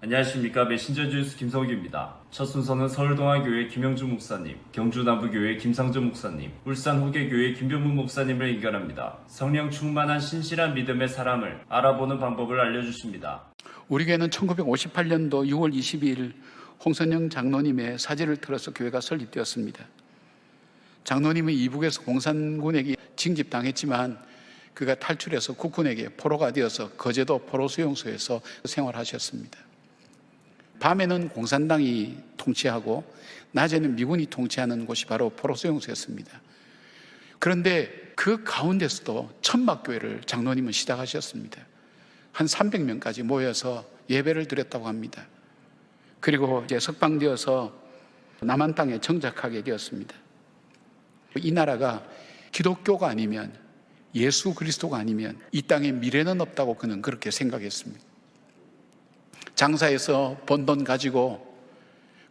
안녕하십니까. 메신저 주스 김석규입니다. 첫 순서는 서울동아교회 김영주 목사님, 경주남부교회 김상전 목사님, 울산 호계교회 김병문 목사님을 인견합니다. 성령 충만한 신실한 믿음의 사람을 알아보는 방법을 알려주십니다. 우리 교회는 1958년도 6월 22일 홍선영 장로님의 사제를 들어서 교회가 설립되었습니다. 장로님은 이북에서 공산군에게 징집당했지만 그가 탈출해서 국군에게 포로가 되어서 거제도 포로수용소에서 생활하셨습니다. 밤에는 공산당이 통치하고 낮에는 미군이 통치하는 곳이 바로 포로수용소였습니다. 그런데 그 가운데서도 천막교회를 장로님은 시작하셨습니다. 한 300명까지 모여서 예배를 드렸다고 합니다. 그리고 이제 석방되어서 남한 땅에 정착하게 되었습니다. 이 나라가 기독교가 아니면, 예수 그리스도가 아니면 이 땅에 미래는 없다고 그는 그렇게 생각했습니다. 장사해서 번 돈 가지고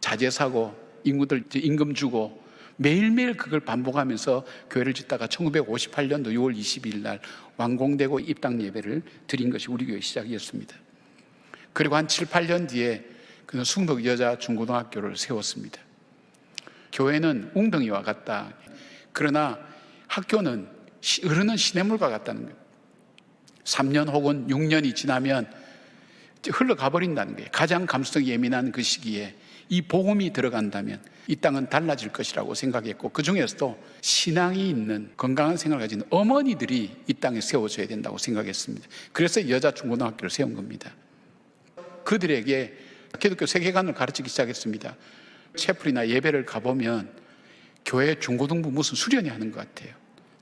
자재 사고 인구들 임금 주고 매일매일 그걸 반복하면서 교회를 짓다가 1958년도 6월 22일 날 완공되고 입당 예배를 드린 것이 우리 교회 시작이었습니다. 그리고 한 7, 8년 뒤에 그는 숭덕 여자 중고등학교를 세웠습니다. 교회는 웅덩이와 같다. 그러나 학교는 흐르는 시냇물과 같다는 거예요. 3년 혹은 6년이 지나면 흘러가 버린다는 거예요. 가장 감수성이 예민한 그 시기에 이 복음이 들어간다면 이 땅은 달라질 것이라고 생각했고, 그 중에서도 신앙이 있는 건강한 생활을 가진 어머니들이 이 땅에 세워져야 된다고 생각했습니다. 그래서 여자 중고등학교를 세운 겁니다. 그들에게 기독교 세계관을 가르치기 시작했습니다. 채플이나 예배를 가보면 교회 중고등부 무슨 수련회 하는 것 같아요.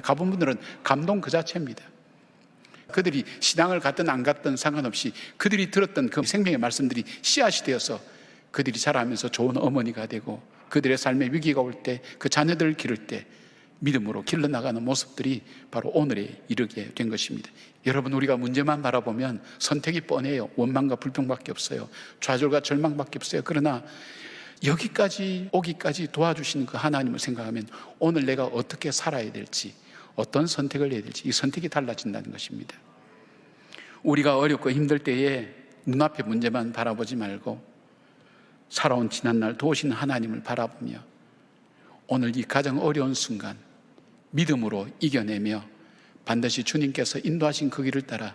가본 분들은 감동 그 자체입니다. 그들이 신앙을 갖든 안 갖든 상관없이 그들이 들었던 그 생명의 말씀들이 씨앗이 되어서 그들이 자라면서 좋은 어머니가 되고, 그들의 삶에 위기가 올 때 그 자녀들을 기를 때 믿음으로 길러나가는 모습들이 바로 오늘에 이르게 된 것입니다. 여러분, 우리가 문제만 바라보면 선택이 뻔해요. 원망과 불평밖에 없어요. 좌절과 절망밖에 없어요. 그러나 여기까지 오기까지 도와주시는 그 하나님을 생각하면 오늘 내가 어떻게 살아야 될지, 어떤 선택을 해야 될지, 이 선택이 달라진다는 것입니다. 우리가 어렵고 힘들 때에 눈앞의 문제만 바라보지 말고 살아온 지난날 도우시는 하나님을 바라보며 오늘 이 가장 어려운 순간 믿음으로 이겨내며 반드시 주님께서 인도하신 그 길을 따라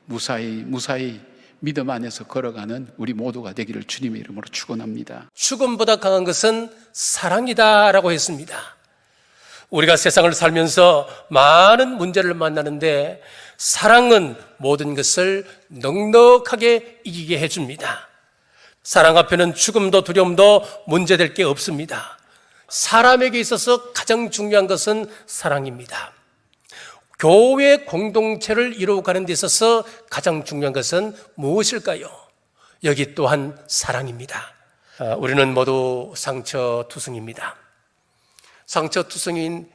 무사히 믿음 안에서 걸어가는 우리 모두가 되기를 주님의 이름으로 축원합니다. 죽음보다 강한 것은 사랑이다라고 했습니다. 우리가 세상을 살면서 많은 문제를 만나는데 사랑은 모든 것을 넉넉하게 이기게 해줍니다. 사랑 앞에는 죽음도 두려움도 문제될 게 없습니다. 사람에게 있어서 가장 중요한 것은 사랑입니다. 교회 공동체를 이루어가는 데 있어서 가장 중요한 것은 무엇일까요? 여기 또한 사랑입니다. 우리는 모두 상처투성입니다. 상처투성인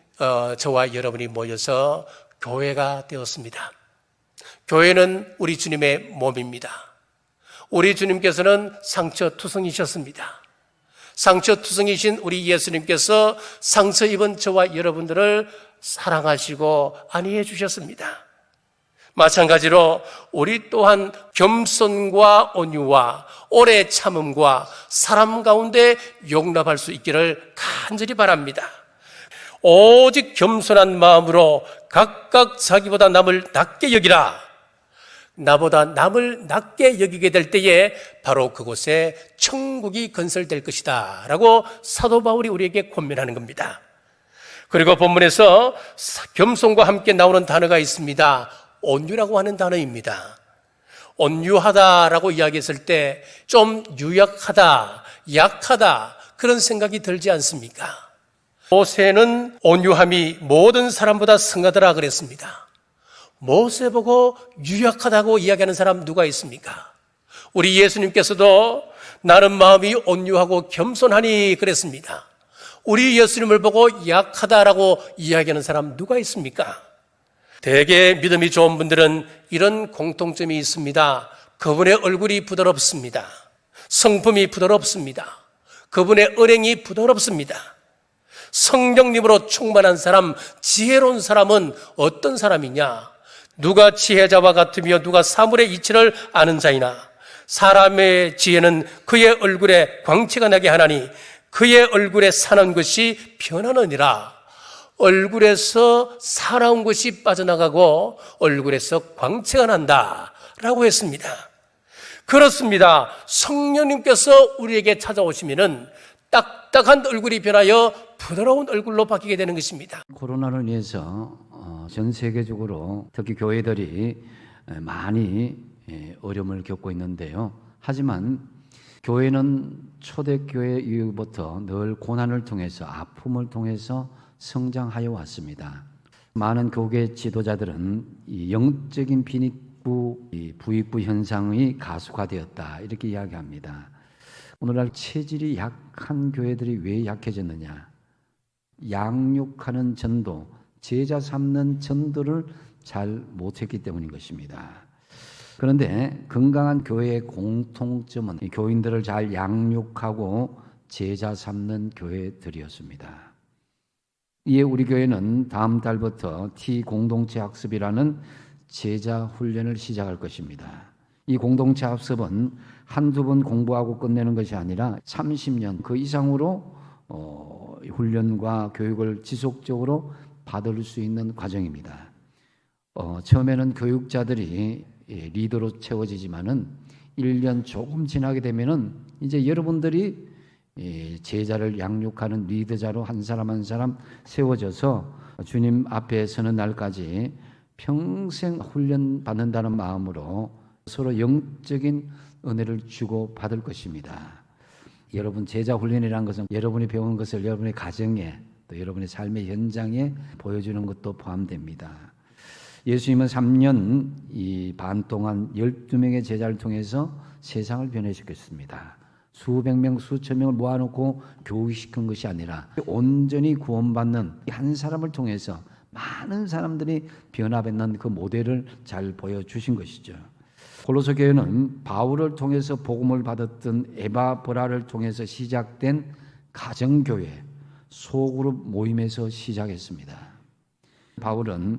저와 여러분이 모여서 교회가 되었습니다. 교회는 우리 주님의 몸입니다. 우리 주님께서는 상처투성이셨습니다. 상처투성이신 우리 예수님께서 상처 입은 저와 여러분들을 사랑하시고 안위해 주셨습니다. 마찬가지로 우리 또한 겸손과 온유와 오래 참음과 사람 가운데 용납할 수 있기를 간절히 바랍니다. 오직 겸손한 마음으로 각각 자기보다 남을 낮게 여기라. 나보다 남을 낮게 여기게 될 때에 바로 그곳에 천국이 건설될 것이다 라고 사도 바울이 우리에게 권면하는 겁니다. 그리고 본문에서 겸손과 함께 나오는 단어가 있습니다. 온유라고 하는 단어입니다. 온유하다라고 이야기했을 때 좀 유약하다, 약하다 그런 생각이 들지 않습니까? 모세는 온유함이 모든 사람보다 승하더라 그랬습니다. 모세 보고 유약하다고 이야기하는 사람 누가 있습니까? 우리 예수님께서도 나는 마음이 온유하고 겸손하니 그랬습니다. 우리 예수님을 보고 약하다라고 이야기하는 사람 누가 있습니까? 대개 믿음이 좋은 분들은 이런 공통점이 있습니다. 그분의 얼굴이 부드럽습니다. 성품이 부드럽습니다. 그분의 언행이 부드럽습니다. 성령님으로 충만한 사람, 지혜로운 사람은 어떤 사람이냐? 누가 지혜자와 같으며 누가 사물의 이치를 아는 자이나 사람의 지혜는 그의 얼굴에 광채가 나게 하나니 그의 얼굴에 사나운 것이 변하느니라. 얼굴에서 사나운 것이 빠져나가고 얼굴에서 광채가 난다 라고 했습니다. 그렇습니다. 성령님께서 우리에게 찾아오시면은 딱딱한 얼굴이 변하여 부드러운 얼굴로 바뀌게 되는 것입니다. 코로나를 위해서 전 세계적으로 특히 교회들이 많이 어려움을 겪고 있는데요. 하지만 교회는 초대교회 이후부터 늘 고난을 통해서 아픔을 통해서 성장하여 왔습니다. 많은 교계 지도자들은 이 영적인 빈익부, 부익부 현상이 가속화되었다 이렇게 이야기합니다. 오늘날 체질이 약한 교회들이 왜 약해졌느냐? 양육하는 전도, 제자 삼는 전도를 잘 못했기 때문인 것입니다. 그런데 건강한 교회의 공통점은 교인들을 잘 양육하고 제자 삼는 교회들이었습니다. 이에 우리 교회는 다음 달부터 T공동체 학습이라는 제자 훈련을 시작할 것입니다. 이 공동체 학습은 한두 번 공부하고 끝내는 것이 아니라 30년 그 이상으로 훈련과 교육을 지속적으로 받을 수 있는 과정입니다. 처음에는 교육자들이 리더로 채워지지만은 1년 조금 지나게 되면은 이제 여러분들이 제자를 양육하는 리더자로 한 사람 한 사람 세워져서 주님 앞에 서는 날까지 평생 훈련 받는다는 마음으로 서로 영적인 은혜를 주고 받을 것입니다. 여러분 제자 훈련이라는 것은 여러분이 배운 것을 여러분의 가정에 또 여러분의 삶의 현장에 보여주는 것도 포함됩니다. 예수님은 3년 반 동안 12명의 제자를 통해서 세상을 변화시켰습니다. 수백 명, 수천 명을 모아놓고 교육시킨 것이 아니라 온전히 구원받는 한 사람을 통해서 많은 사람들이 변화받는 그 모델을 잘 보여주신 것이죠. 골로새 교회는 바울을 통해서 복음을 받았던 에바브라를 통해서 시작된 가정교회, 소그룹 모임에서 시작했습니다. 바울은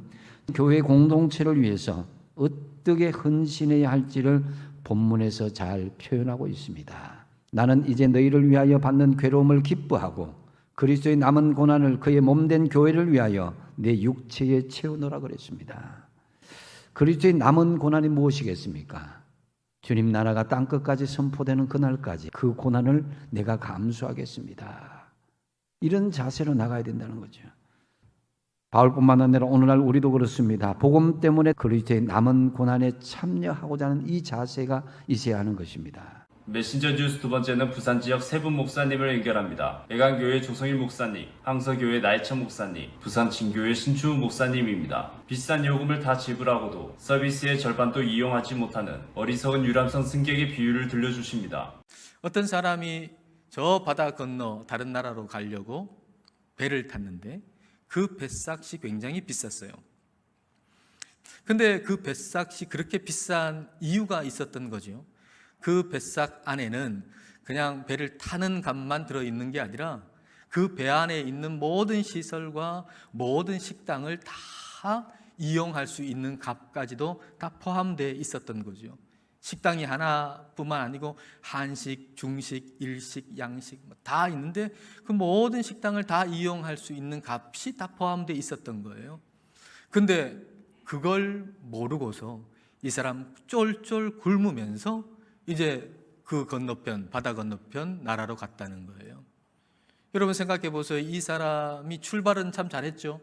교회 공동체를 위해서 어떻게 헌신해야 할지를 본문에서 잘 표현하고 있습니다. 나는 이제 너희를 위하여 받는 괴로움을 기뻐하고 그리스도의 남은 고난을 그의 몸된 교회를 위하여 내 육체에 채우노라 그랬습니다. 그리스도의 남은 고난이 무엇이겠습니까? 주님 나라가 땅끝까지 선포되는 그날까지 그 고난을 내가 감수하겠습니다. 이런 자세로 나가야 된다는 거죠. 바울뿐만 아니라 오늘날 우리도 그렇습니다. 복음 때문에 그리스도의 남은 고난에 참여하고자 하는 이 자세가 있어야 하는 것입니다. 메신저 뉴스 두 번째는 부산 지역 세 분 목사님을 연결합니다. 애간교회 조성일 목사님, 항서교회 나혜천 목사님, 부산 진교회 신추우 목사님입니다. 비싼 요금을 다 지불하고도 서비스의 절반도 이용하지 못하는 어리석은 유람선 승객의 비유를 들려주십니다. 어떤 사람이 저 바다 건너 다른 나라로 가려고 배를 탔는데 그 뱃삭이 굉장히 비쌌어요. 근데 그 뱃삭이 그렇게 비싼 이유가 있었던 거죠. 그 뱃삭 안에는 그냥 배를 타는 값만 들어있는 게 아니라 그 배 안에 있는 모든 시설과 모든 식당을 다 이용할 수 있는 값까지도 다 포함되어 있었던 거죠. 식당이 하나뿐만 아니고 한식, 중식, 일식, 양식 다 있는데 그 모든 식당을 다 이용할 수 있는 값이 다 포함되어 있었던 거예요. 근데 그걸 모르고서 이 사람 쫄쫄 굶으면서 이제 그 건너편, 바다 건너편 나라로 갔다는 거예요. 여러분 생각해 보세요. 이 사람이 출발은 참 잘했죠.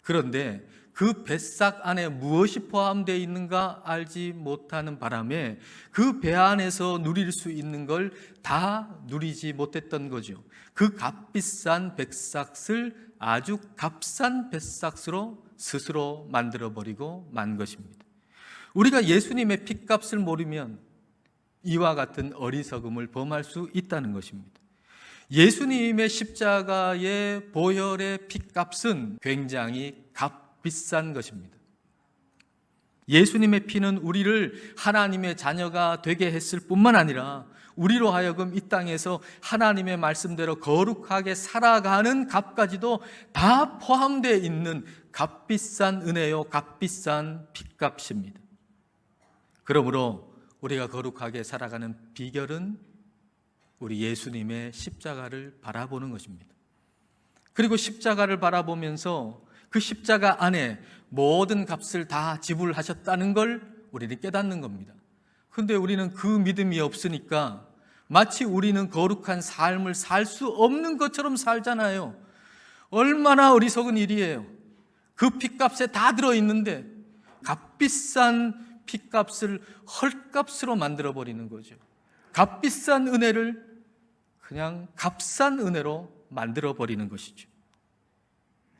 그런데 그 뱃삭 안에 무엇이 포함되어 있는가 알지 못하는 바람에 그 배 안에서 누릴 수 있는 걸 다 누리지 못했던 거죠. 그 값비싼 뱃삭을 아주 값싼 뱃삭으로 스스로 만들어버리고 만 것입니다. 우리가 예수님의 핏값을 모르면 이와 같은 어리석음을 범할 수 있다는 것입니다. 예수님의 십자가의 보혈의 핏값은 굉장히 값비싼 것입니다. 예수님의 피는 우리를 하나님의 자녀가 되게 했을 뿐만 아니라 우리로 하여금 이 땅에서 하나님의 말씀대로 거룩하게 살아가는 값까지도 다 포함되어 있는 값비싼 은혜요, 값비싼 핏값입니다. 그러므로 우리가 거룩하게 살아가는 비결은 우리 예수님의 십자가를 바라보는 것입니다. 그리고 십자가를 바라보면서 그 십자가 안에 모든 값을 다 지불하셨다는 걸 우리는 깨닫는 겁니다. 근데 우리는 그 믿음이 없으니까 마치 우리는 거룩한 삶을 살 수 없는 것처럼 살잖아요. 얼마나 어리석은 일이에요. 그 핏값에 다 들어있는데 값비싼 핏값을 헐값으로 만들어버리는 거죠. 값비싼 은혜를 그냥 값싼 은혜로 만들어버리는 것이죠.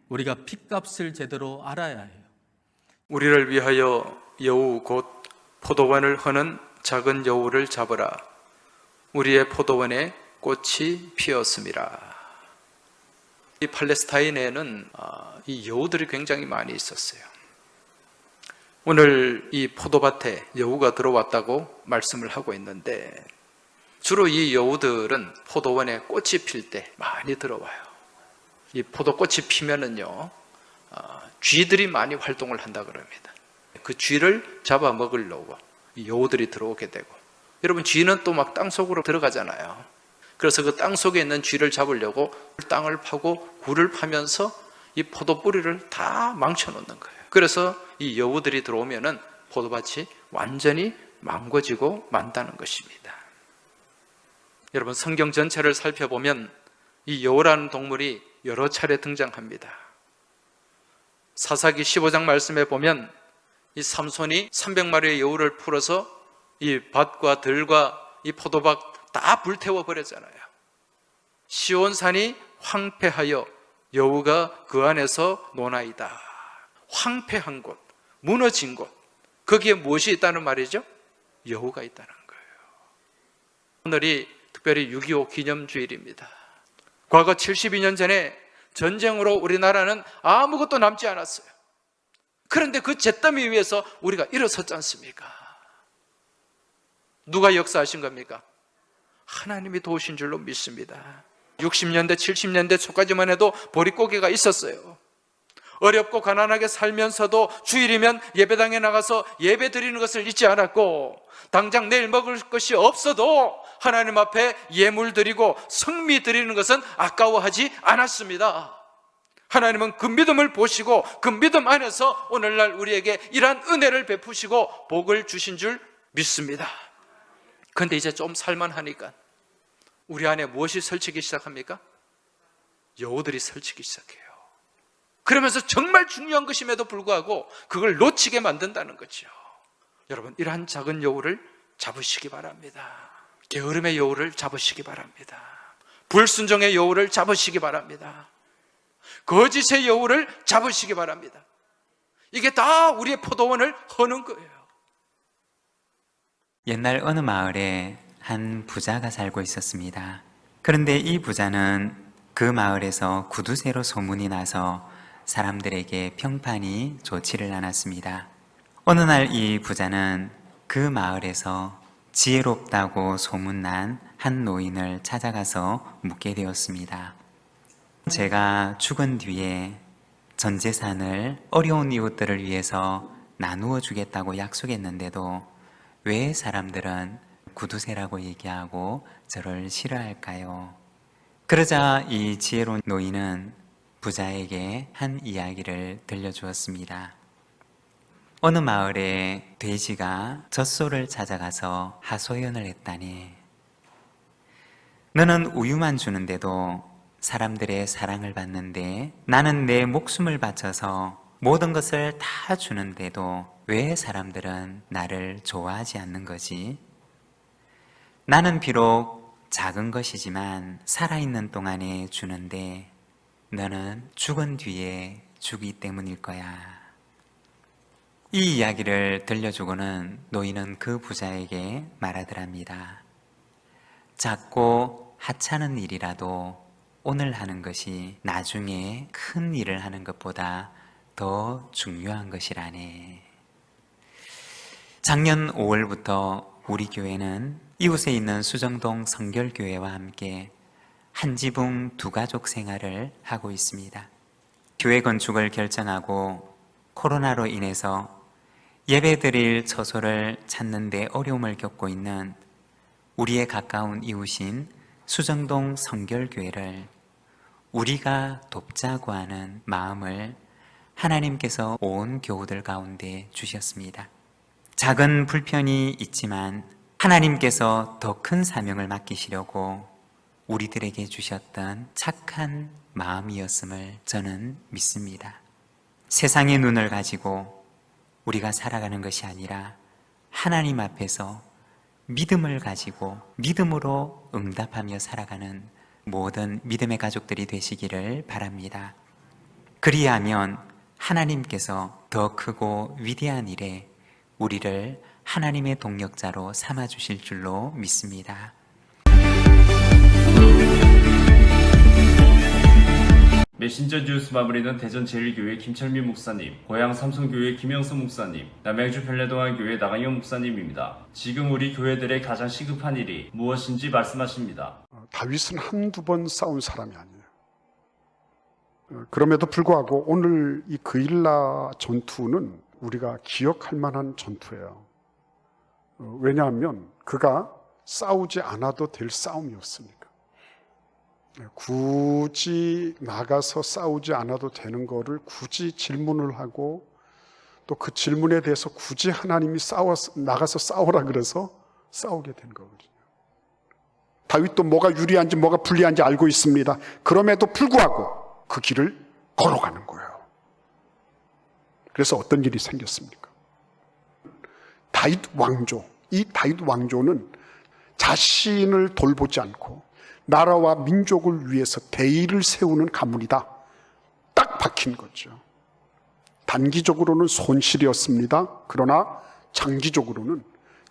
우리가 핏값을 제대로 알아야 해요. 우리를 위하여 여우 곧 포도원을 허는 작은 여우를 잡으라. 우리의 포도원에 꽃이 피었음이라. 이 팔레스타인에는 이 여우들이 굉장히 많이 있었어요. 오늘 이 포도밭에 여우가 들어왔다고 말씀을 하고 있는데, 주로 이 여우들은 포도원에 꽃이 필 때 많이 들어와요. 이 포도꽃이 피면은요, 쥐들이 많이 활동을 한다 그럽니다. 그 쥐를 잡아먹으려고 이 여우들이 들어오게 되고, 여러분 쥐는 또 막 땅속으로 들어가잖아요. 그래서 그 땅속에 있는 쥐를 잡으려고 땅을 파고 굴을 파면서 이 포도 뿌리를 다 망쳐놓는 거예요. 그래서 이 여우들이 들어오면은 포도밭이 완전히 망가지고 만다는 것입니다. 여러분 성경 전체를 살펴보면 이 여우라는 동물이 여러 차례 등장합니다. 사사기 15장 말씀에 보면 이 삼손이 300마리의 여우를 풀어서 이 밭과 들과 이 포도밭 다 불태워 버렸잖아요. 시온산이 황폐하여 여우가 그 안에서 노나이다. 황폐한 곳, 무너진 곳, 거기에 무엇이 있다는 말이죠? 여우가 있다는 거예요. 오늘이 특별히 6.25 기념주일입니다. 과거 72년 전에 전쟁으로 우리나라는 아무것도 남지 않았어요. 그런데 그 잿더미 위에서 우리가 일어섰지 않습니까? 누가 역사하신 겁니까? 하나님이 도우신 줄로 믿습니다. 60년대, 70년대 초까지만 해도 보릿고개가 있었어요. 어렵고 가난하게 살면서도 주일이면 예배당에 나가서 예배 드리는 것을 잊지 않았고, 당장 내일 먹을 것이 없어도 하나님 앞에 예물 드리고 성미 드리는 것은 아까워하지 않았습니다. 하나님은 그 믿음을 보시고 그 믿음 안에서 오늘날 우리에게 이러한 은혜를 베푸시고 복을 주신 줄 믿습니다. 그런데 이제 좀 살만하니까 우리 안에 무엇이 설치기 시작합니까? 여우들이 설치기 시작해요. 그러면서 정말 중요한 것임에도 불구하고 그걸 놓치게 만든다는 거죠. 여러분, 이러한 작은 여우를 잡으시기 바랍니다. 게으름의 여우를 잡으시기 바랍니다. 불순종의 여우를 잡으시기 바랍니다. 거짓의 여우를 잡으시기 바랍니다. 이게 다 우리의 포도원을 허는 거예요. 옛날 어느 마을에 한 부자가 살고 있었습니다. 그런데 이 부자는 그 마을에서 구두쇠로 소문이 나서 사람들에게 평판이 좋지를 않았습니다. 어느 날 이 부자는 그 마을에서 지혜롭다고 소문난 한 노인을 찾아가서 묻게 되었습니다. 제가 죽은 뒤에 전 재산을 어려운 이웃들을 위해서 나누어 주겠다고 약속했는데도 왜 사람들은 구두쇠라고 얘기하고 저를 싫어할까요? 그러자 이 지혜로운 노인은 부자에게 한 이야기를 들려주었습니다. 어느 마을에 돼지가 젖소를 찾아가서 하소연을 했다네. 너는 우유만 주는데도 사람들의 사랑을 받는데 나는 내 목숨을 바쳐서 모든 것을 다 주는데도 왜 사람들은 나를 좋아하지 않는 거지? 나는 비록 작은 것이지만 살아있는 동안에 주는데 너는 죽은 뒤에 주기 때문일 거야. 이 이야기를 들려주고는 노인은 그 부자에게 말하더랍니다. 작고 하찮은 일이라도 오늘 하는 것이 나중에 큰 일을 하는 것보다 더 중요한 것이라네. 작년 5월부터 우리 교회는 이웃에 있는 수정동 성결교회와 함께 한 지붕 두 가족 생활을 하고 있습니다. 교회 건축을 결정하고 코로나로 인해서 예배드릴 처소를 찾는 데 어려움을 겪고 있는 우리의 가까운 이웃인 수정동 성결교회를 우리가 돕자고 하는 마음을 하나님께서 온 교우들 가운데 주셨습니다. 작은 불편이 있지만 하나님께서 더 큰 사명을 맡기시려고 우리들에게 주셨던 착한 마음이었음을 저는 믿습니다. 세상의 눈을 가지고 우리가 살아가는 것이 아니라 하나님 앞에서 믿음을 가지고 믿음으로 응답하며 살아가는 모든 믿음의 가족들이 되시기를 바랍니다. 그리하면 하나님께서 더 크고 위대한 일에 우리를 하나님의 동력자로 삼아주실 줄로 믿습니다. 메신저 뉴스 마무리는 대전 제일교회 김철민 목사님, 고양 삼성교회 김영선 목사님, 남양주 별내동안교회 나강현 목사님입니다. 지금 우리 교회들의 가장 시급한 일이 무엇인지 말씀하십니다. 다윗은 한두 번 싸운 사람이 아니에요. 그럼에도 불구하고 오늘 이 그일라 전투는 우리가 기억할 만한 전투예요. 왜냐하면 그가 싸우지 않아도 될 싸움이었으니까. 굳이 나가서 싸우지 않아도 되는 거를 굳이 질문을 하고 또 그 질문에 대해서 굳이 하나님이 나가서 싸우라 그래서 싸우게 된 거거든요. 다윗도 뭐가 유리한지 뭐가 불리한지 알고 있습니다. 그럼에도 불구하고 그 길을 걸어가는 거예요. 그래서 어떤 일이 생겼습니까? 다윗 왕조, 이 다윗 왕조는 자신을 돌보지 않고 나라와 민족을 위해서 대의를 세우는 가문이다. 딱 박힌 거죠. 단기적으로는 손실이었습니다. 그러나 장기적으로는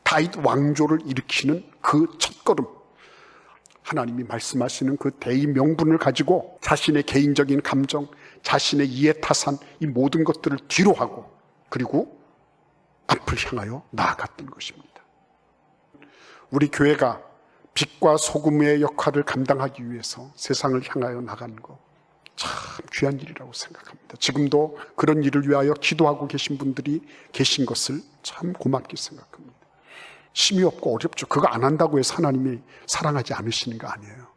다윗 왕조를 일으키는 그 첫걸음, 하나님이 말씀하시는 그 대의 명분을 가지고 자신의 개인적인 감정, 자신의 이해타산, 이 모든 것들을 뒤로 하고 그리고 앞을 향하여 나아갔던 것입니다. 우리 교회가 빛과 소금의 역할을 감당하기 위해서 세상을 향하여 나가는 것, 참 귀한 일이라고 생각합니다. 지금도 그런 일을 위하여 기도하고 계신 분들이 계신 것을 참 고맙게 생각합니다. 힘이 없고 어렵죠. 그거 안 한다고 해서 하나님이 사랑하지 않으시는 거 아니에요.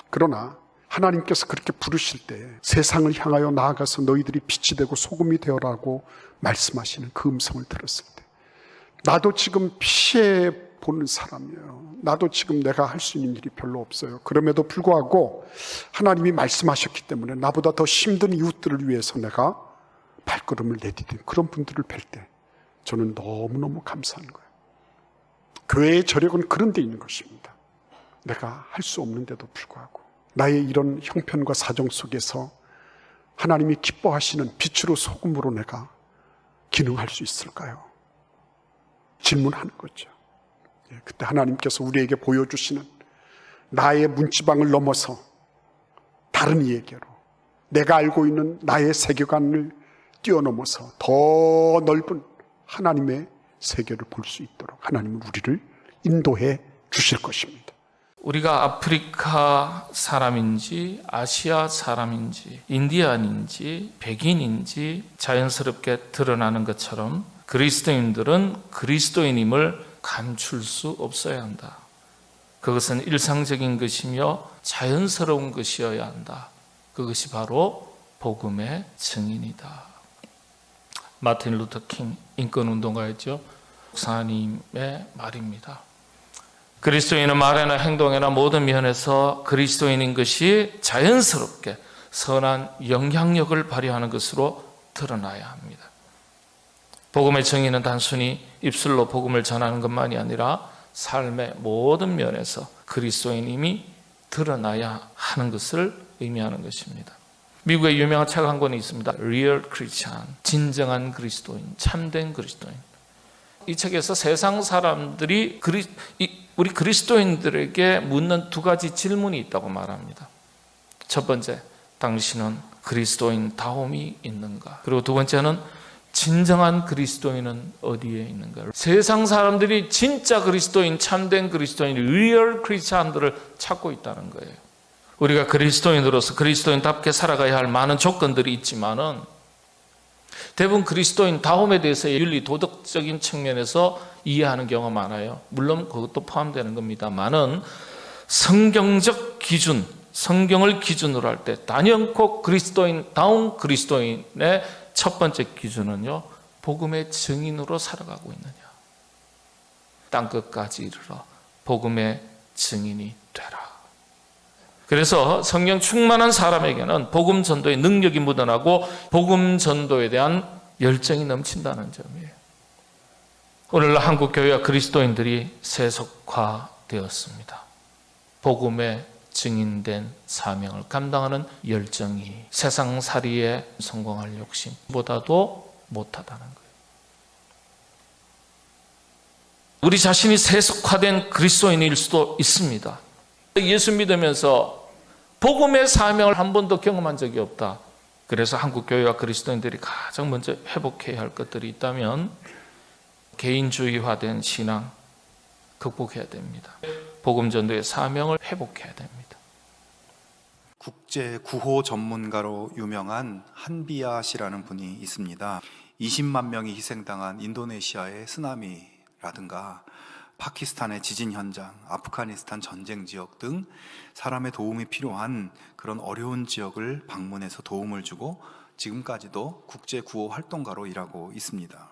그러나 하나님께서 그렇게 부르실 때 세상을 향하여 나아가서 너희들이 빛이 되고 소금이 되어라고 말씀하시는 그 음성을 들었을 때 나도 지금 피해 보는 사람이에요. 나도 지금 내가 할 수 있는 일이 별로 없어요. 그럼에도 불구하고 하나님이 말씀하셨기 때문에 나보다 더 힘든 이웃들을 위해서 내가 발걸음을 내디딘 그런 분들을 뵐 때 저는 너무너무 감사한 거예요. 교회의 저력은 그런 데 있는 것입니다. 내가 할 수 없는데도 불구하고 나의 이런 형편과 사정 속에서 하나님이 기뻐하시는 빛으로 소금으로 내가 기능할 수 있을까요? 질문하는 거죠. 그때 하나님께서 우리에게 보여주시는 나의 문지방을 넘어서 다른 이에게로 내가 알고 있는 나의 세계관을 뛰어넘어서 더 넓은 하나님의 세계를 볼 수 있도록 하나님은 우리를 인도해 주실 것입니다. 우리가 아프리카 사람인지 아시아 사람인지 인디안인지 백인인지 자연스럽게 드러나는 것처럼 그리스도인들은 그리스도인임을 감출 수 없어야 한다. 그것은 일상적인 것이며 자연스러운 것이어야 한다. 그것이 바로 복음의 증인이다. 마틴 루터 킹 인권운동가였죠. 목사님의 말입니다. 그리스도인은 말에나 행동에나 모든 면에서 그리스도인인 것이 자연스럽게 선한 영향력을 발휘하는 것으로 드러나야 합니다. 복음의 정의는 단순히 입술로 복음을 전하는 것만이 아니라 삶의 모든 면에서 그리스도인임이 드러나야 하는 것을 의미하는 것입니다. 미국에 유명한 책 한 권이 있습니다. Real Christian, 진정한 그리스도인, 참된 그리스도인. 이 책에서 세상 사람들이 우리 그리스도인들에게 묻는 두 가지 질문이 있다고 말합니다. 첫 번째, 당신은 그리스도인다움이 있는가? 그리고 두 번째는 진정한 그리스도인은 어디에 있는가? 세상 사람들이 진짜 그리스도인, 참된 그리스도인, 리얼 크리스찬들을 찾고 있다는 거예요. 우리가 그리스도인으로서 그리스도인답게 살아가야 할 많은 조건들이 있지만은 대부분 그리스도인 다움에 대해서 윤리 도덕적인 측면에서 이해하는 경우가 많아요. 물론 그것도 포함되는 겁니다만은 성경적 기준, 성경을 기준으로 할 때 단연코 그리스도인다운 그리스도인의 첫 번째 기준은요, 복음의 증인으로 살아가고 있느냐. 땅끝까지 이르러 복음의 증인이 되라. 그래서 성령 충만한 사람에게는 복음 전도의 능력이 묻어나고 복음 전도에 대한 열정이 넘친다는 점이에요. 오늘날 한국 교회와 그리스도인들이 세속화되었습니다. 복음의 증인된 사명을 감당하는 열정이 세상살이에 성공할 욕심보다도 못하다는 거예요. 우리 자신이 세속화된 그리스도인일 수도 있습니다. 예수 믿으면서 복음의 사명을 한 번도 경험한 적이 없다. 그래서 한국 교회와 그리스도인들이 가장 먼저 회복해야 할 것들이 있다면 개인주의화된 신앙 극복해야 됩니다. 복음 전도의 사명을 회복해야 됩니다. 국제 구호 전문가로 유명한 한비아 씨라는 분이 있습니다. 20만 명이 희생당한 인도네시아의 쓰나미라든가 파키스탄의 지진 현장, 아프가니스탄 전쟁 지역 등 사람의 도움이 필요한 그런 어려운 지역을 방문해서 도움을 주고 지금까지도 국제 구호 활동가로 일하고 있습니다.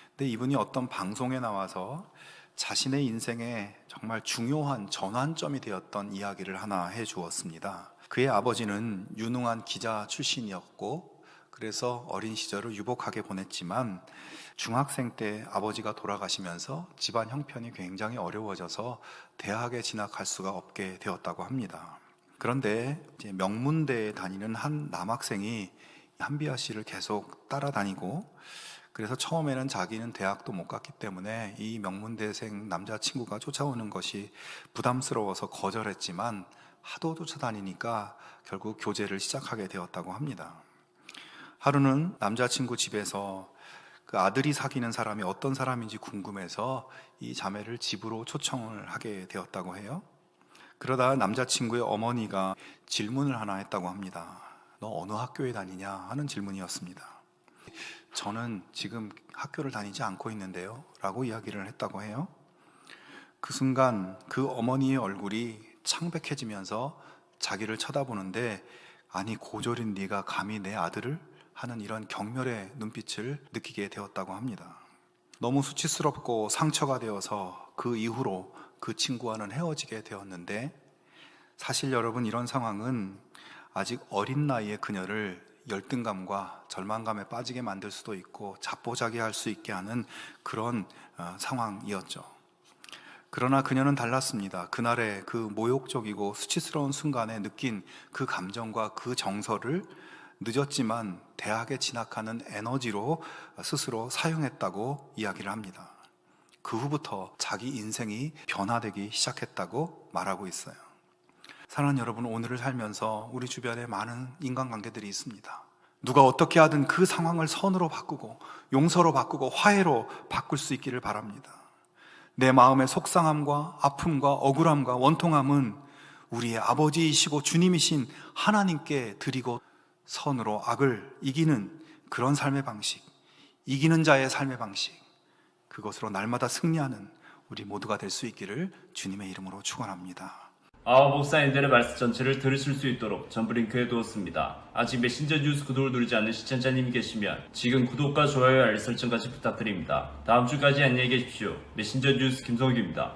근데 이분이 어떤 방송에 나와서 자신의 인생에 정말 중요한 전환점이 되었던 이야기를 하나 해 주었습니다. 그의 아버지는 유능한 기자 출신이었고 그래서 어린 시절을 유복하게 보냈지만 중학생 때 아버지가 돌아가시면서 집안 형편이 굉장히 어려워져서 대학에 진학할 수가 없게 되었다고 합니다. 그런데 이제 명문대에 다니는 한 남학생이 한비아 씨를 계속 따라다니고 그래서 처음에는 자기는 대학도 못 갔기 때문에 이 명문대생 남자친구가 쫓아오는 것이 부담스러워서 거절했지만 하도 쫓아다니니까 결국 교제를 시작하게 되었다고 합니다. 하루는 남자친구 집에서 그 아들이 사귀는 사람이 어떤 사람인지 궁금해서 이 자매를 집으로 초청을 하게 되었다고 해요. 그러다 남자친구의 어머니가 질문을 하나 했다고 합니다. 너 어느 학교에 다니냐 하는 질문이었습니다. 저는 지금 학교를 다니지 않고 있는데요 라고 이야기를 했다고 해요. 그 순간 그 어머니의 얼굴이 창백해지면서 자기를 쳐다보는데 아니 고졸인 네가 감히 내 아들을? 하는 이런 경멸의 눈빛을 느끼게 되었다고 합니다. 너무 수치스럽고 상처가 되어서 그 이후로 그 친구와는 헤어지게 되었는데 사실 여러분 이런 상황은 아직 어린 나이의 그녀를 열등감과 절망감에 빠지게 만들 수도 있고 자포자기할 수 있게 하는 그런 상황이었죠. 그러나 그녀는 달랐습니다. 그날의 그 모욕적이고 수치스러운 순간에 느낀 그 감정과 그 정서를 늦었지만 대학에 진학하는 에너지로 스스로 사용했다고 이야기를 합니다. 그 후부터 자기 인생이 변화되기 시작했다고 말하고 있어요. 사랑하는 여러분, 오늘을 살면서 우리 주변에 많은 인간관계들이 있습니다. 누가 어떻게 하든 그 상황을 선으로 바꾸고 용서로 바꾸고 화해로 바꿀 수 있기를 바랍니다. 내 마음의 속상함과 아픔과 억울함과 원통함은 우리의 아버지이시고 주님이신 하나님께 드리고 선으로 악을 이기는 그런 삶의 방식, 이기는 자의 삶의 방식, 그것으로 날마다 승리하는 우리 모두가 될 수 있기를 주님의 이름으로 축원합니다. 아홉 목사님들의 말씀 전체를 들으실 수 있도록 전부 링크해 두었습니다. 아직 메신저 뉴스 구독을 누르지 않는 시청자님이 계시면 지금 구독과 좋아요, 알림 설정까지 부탁드립니다. 다음 주까지 안녕히 계십시오. 메신저 뉴스 김성욱입니다.